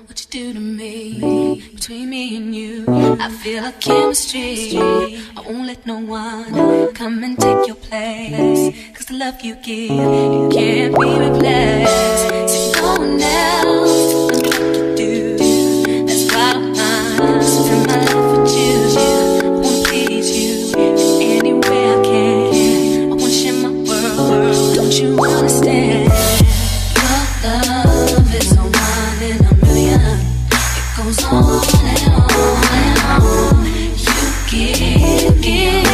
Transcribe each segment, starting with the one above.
what you do to me. Between me and you, I feel a chemistry. I won't let no one come and take your place. Cause the love you give, it can't be replaced. So no one else can do what you do. That's why I'm spend my life with you. I wanna please you in any way I can. I wanna share my world, don't you understand? Your love is a one in a million. It goes on and on and on. You give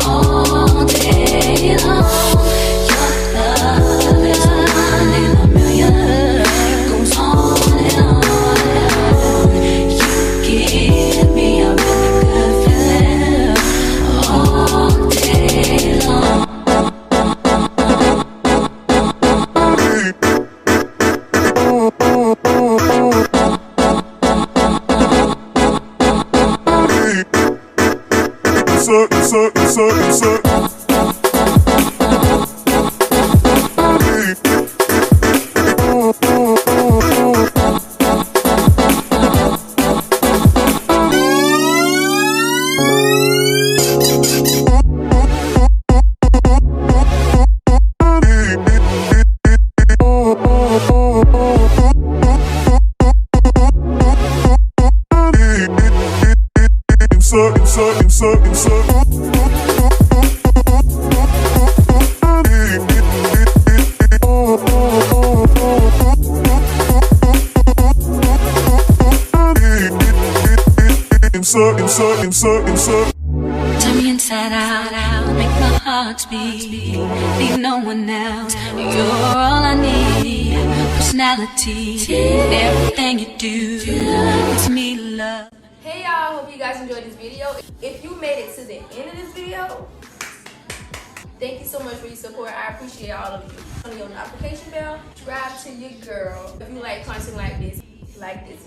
all day long. Your love is a one in a million. It goes on and on and on. You give me a really good feeling all day long. Turn me inside out, make my heart beat. Need no one else, you're all I need. Personality, everything you do, it's me love. Hey y'all, hope you guys enjoyed this video. If you made it to the end of this video, thank you so much for your support. I appreciate all of you. On your notification bell, subscribe to your girl. If you like content like this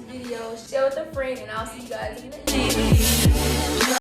video, share with a friend, and I'll see you guys in the next video.